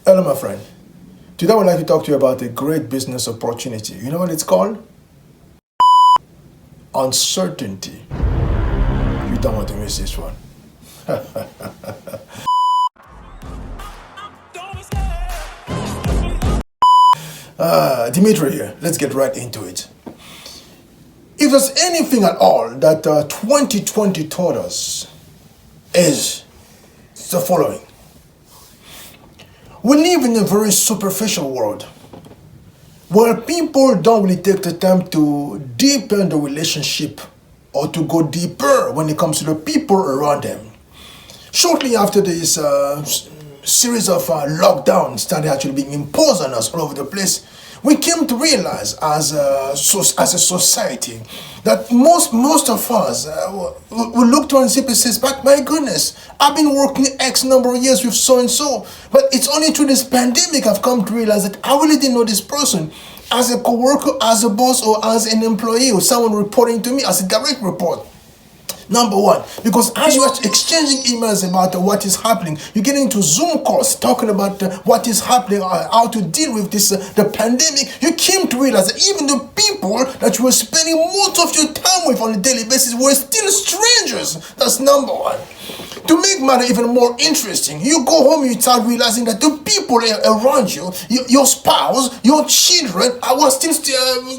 Hello, my friend. Today I would like to talk to you about a great business opportunity. You know what it's called? Uncertainty. You don't want to miss this one. Dimitri here. Let's get right into it. If there's anything at all that 2020 taught us, is the following. We live in a very superficial world where people don't really take the time to deepen the relationship or to go deeper when it comes to the people around them. Shortly after this series of lockdowns started actually being imposed on us all over the place, we came to realize as a society that most of us will look to and simply says, but my goodness, I've been working X number of years with so and so, but it's only through this pandemic I've come to realize that I really didn't know this person as a co-worker, as a boss, or as an employee, or someone reporting to me as a direct report. Number one, because as you are exchanging emails about what is happening, you get into Zoom calls talking about what is happening, how to deal with this, the pandemic. You came to realize that even the people that you were spending most of your time with on a daily basis were still strangers. That's number one. To make matter even more interesting, you go home and you start realizing that the people around you, your spouse, your children, were still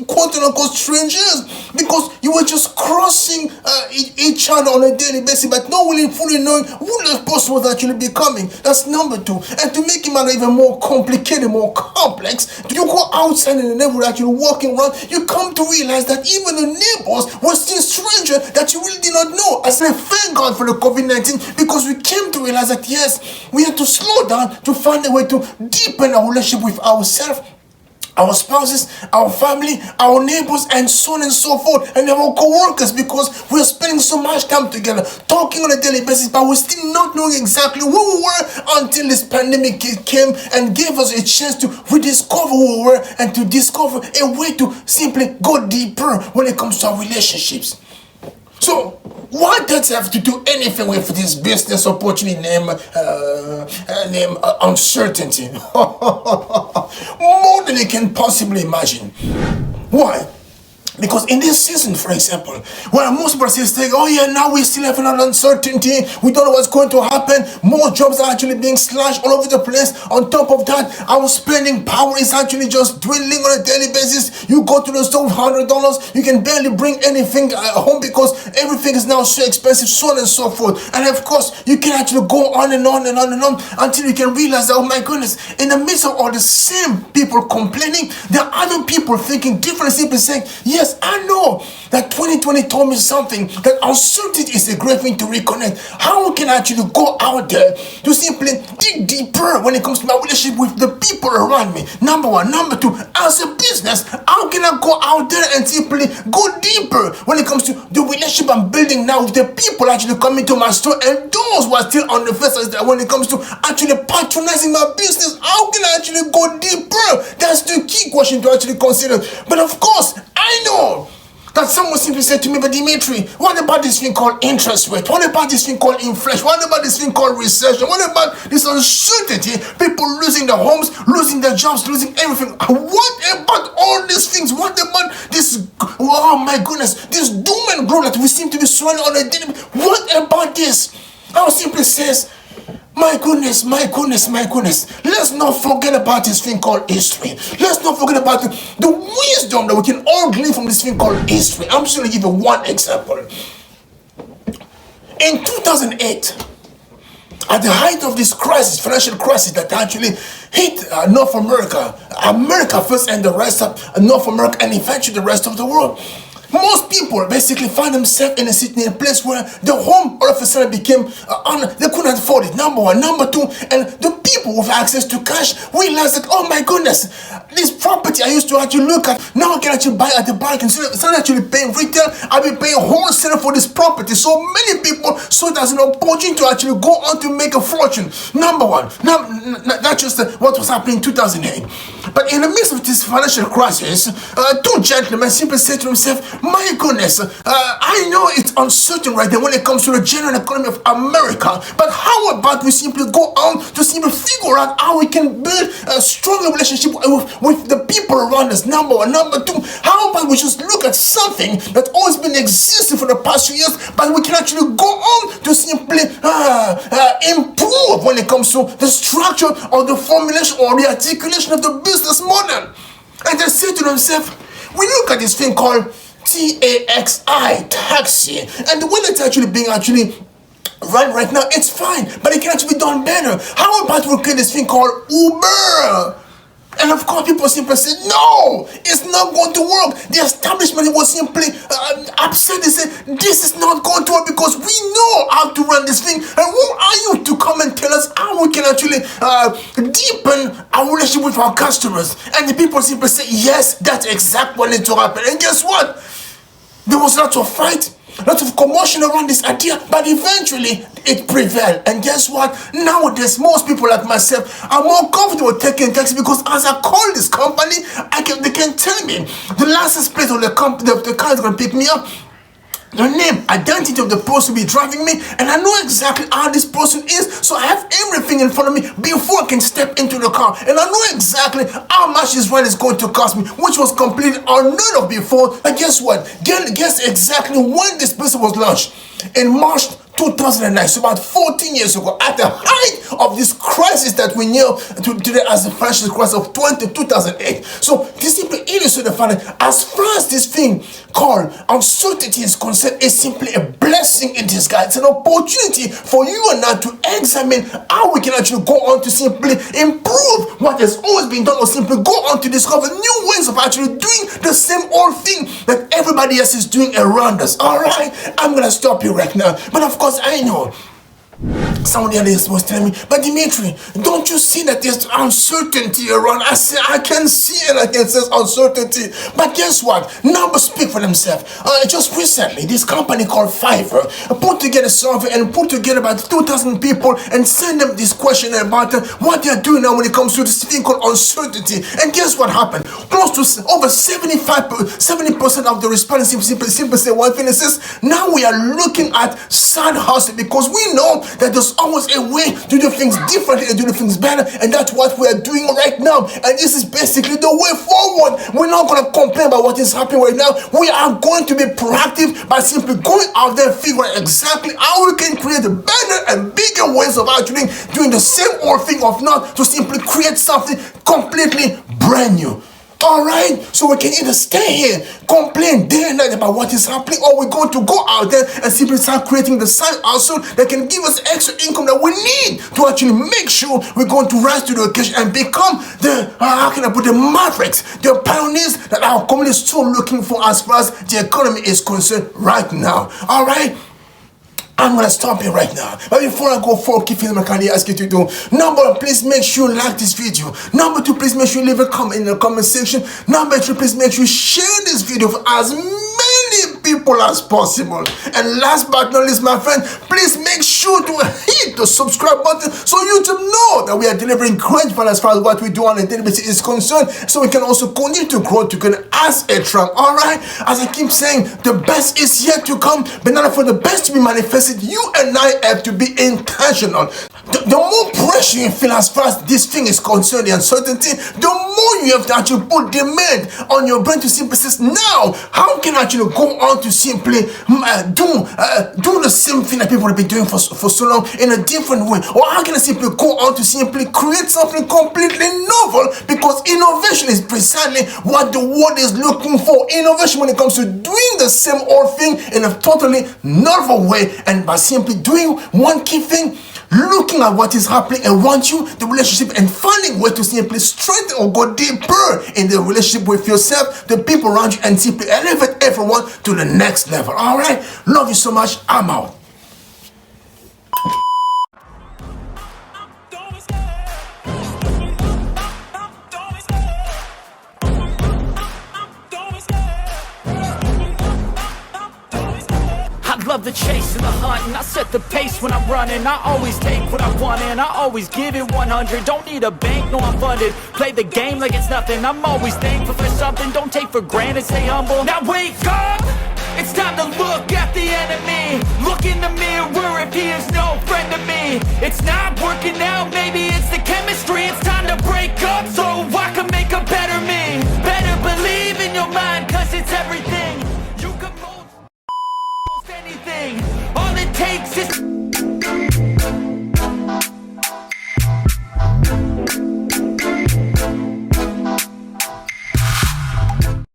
quote-unquote strangers, because you were just crossing each other on a daily basis, but not really fully knowing who the person was actually becoming. That's number two. And to make it matter even more complicated, more complex, you go outside in the neighborhood actually walking around, you come to realize that even the neighbors were still strangers that you really did not know. I say thank God for the COVID-19, because we came to realize that yes, we had to slow down to find a way to deepen our relationship with ourselves, our spouses, our family, our neighbors, and so on and so forth, and our co-workers, because we're spending so much time together, talking on a daily basis, but we're still not knowing exactly who we were until this pandemic came and gave us a chance to rediscover who we were and to discover a way to simply go deeper when it comes to our relationships. So, what does it have to do anything with this business opportunity named uncertainty? More than you can possibly imagine. Why? Because in this season, for example, where most people say, oh yeah, now we still have an uncertainty, we don't know what's going to happen, more jobs are actually being slashed all over the place. On top of that, our spending power is actually just dwindling on a daily basis. You go to the store with $100, you can barely bring anything home because everything is now so expensive, so on and so forth. And of course, you can actually go on and on and on and on until you can realize that, oh my goodness, in the midst of all the same people complaining, there are other people thinking differently, simply saying, yes, I know that 2020 told me something, that uncertainty is a great thing to reconnect. How can I actually go out there to simply dig deeper when it comes to my relationship with the people around me? Number one. Number two, as a business, how can I go out there and simply go deeper when it comes to the relationship I'm building now with the people actually coming to my store and those who are still on the fence when it comes to actually patronizing my business? How can I actually go deeper? That's the key question to actually consider. But of course, I know that someone simply said to me, but Dimitri, what about this thing called interest rate? What about this thing called inflation? What about this thing called recession? What about this uncertainty? People losing their homes, losing their jobs, losing everything. What about all these things? What about this, oh my goodness, this doom and gloom that we seem to be surrounded on a daily? What about this? I simply says, my goodness, let's not forget about this thing called history. Let's not forget about the wisdom that we can all glean from this thing called history. I'm just going to give you one example. In 2008, at the height of this crisis, financial crisis that actually hit North America, America first and the rest of North America, and eventually the rest of the world, most people basically find themselves in a place where the home all of a sudden became, they couldn't afford it, number one. Number two, and the people with access to cash realized that, oh my goodness, this property I used to actually look at, now I can actually buy at the bank. Instead of actually paying retail, I'll be paying wholesale for this property. So many people saw it as an opportunity to actually go on to make a fortune. Number one, not just what was happening in 2008. But in the midst of this financial crisis, two gentlemen simply said to themselves, my goodness, I know it's uncertain right now when it comes to the general economy of America, but how about we simply go on to simply figure out how we can build a stronger relationship with the people around us, number one. Number two, how about we just look at something that's always been existing for the past few years, but we can actually go on to simply improve when it comes to the structure or the formulation or the articulation of the business model. And they say to themselves, we look at this thing called taxi, and the way it's actually being right now, it's fine, but it can actually be done better. How about we create this thing called Uber? And of course, people simply said, no, it's not going to work. The establishment was simply upset. They said, this is not going to work because we know how to run this thing. And who are you to come and tell us how we can actually deepen our relationship with our customers? And the people simply say, yes, that's exactly what needs to happen. And guess what? There was lots of fight, lots of commotion around this idea, but eventually it prevailed. And guess what? Nowadays, most people like myself are more comfortable taking taxi because as I call this company, they can tell me the license plate of the car is going to pick me up, the name, identity of the person will be driving me, and I know exactly how this person is, so I have everything in front of me before I can step into the car, and I know exactly how much this ride is going to cost me, which was completely unheard of before. And guess what? Guess exactly when this person was launched. In March 2009, so about 14 years ago, at the height of this crisis that we knew today as the financial crisis of 2008. So this simply illustrates the fact that as far as this thing called uncertainty is concerned, it's simply a blessing in disguise. It's an opportunity for you and I to examine how we can actually go on to simply improve what has always been done, or simply go on to discover new ways of actually doing the same old thing that everybody else is doing around us. All right, I'm gonna stop you right now. But of course, I know somebody else was telling me, but Dimitri, don't you see that there's uncertainty around? I say, I can see and I can sense uncertainty. But guess what? Numbers speak for themselves. Just recently, this company called Fiverr put together a survey and put together about 2,000 people and send them this question about what they are doing now when it comes to this thing called uncertainty. And guess what happened? Close to over 70% of the respondents simply say one thing. It says, now we are looking at side hustle because we know that there's always a way to do things differently and do things better, and that's what we are doing right now. And this is basically the way forward. We're not going to complain about what is happening right now. We are going to be proactive by simply going out there and figuring exactly how we can create better and bigger ways of actually doing the same old thing, of not to simply create something completely brand new. All right, so we can either stay here, complain day and night about what is happening, or we're going to go out there and simply start creating the side hustle that can give us extra income that we need to actually make sure we're going to rise to the occasion and become the, the mavericks, the pioneers that our community is so looking for as far as the economy is concerned right now. All right. I'm going to stop here right now. But before I go forward, keep feeling can I ask you to do. Number one, please make sure you like this video. Number two, please make sure you leave a comment in the comment section. Number three, please make sure you share this video with as many people as possible. And last but not least, my friend, please make sure to hit the subscribe button so YouTube know that we are delivering great value as far as what we do on a daily basis is concerned, so we can also continue to grow together as a tribe. All right, as I keep saying, the best is yet to come, but not for the best to be manifested, you and I have to be intentional. The more pressure you feel as far as this thing is concerned, the uncertainty, the more you have to actually put demand on your brain to simply say, now, how can I actually go on to simply do the same thing that people have been doing for so long in a different way? Or how can I simply go on to simply create something completely novel? Because innovation is precisely what the world is looking for. Innovation when it comes to doing the same old thing in a totally novel way, and by simply doing one key thing, looking at what is happening around you, the relationship, and finding ways to simply strengthen or go deeper in the relationship with yourself, the people around you, and simply elevate everyone to the next level. All right, love you so much. I'm out. Love the chase and the hustle. hunting. I set the pace when I'm running. I always take what I want and I always give it 100. Don't need a bank, no I'm funded. Play the game like it's nothing. I'm always thankful for something. Don't take for granted, stay humble. Now wake up! It's time to look at the enemy. Look in the mirror if he is no friend to me. It's not working out, maybe it's the chemistry. It's time to break up so I can make a better me. Better believe in your mind, cause it's everything. You can mold anything. All it takes is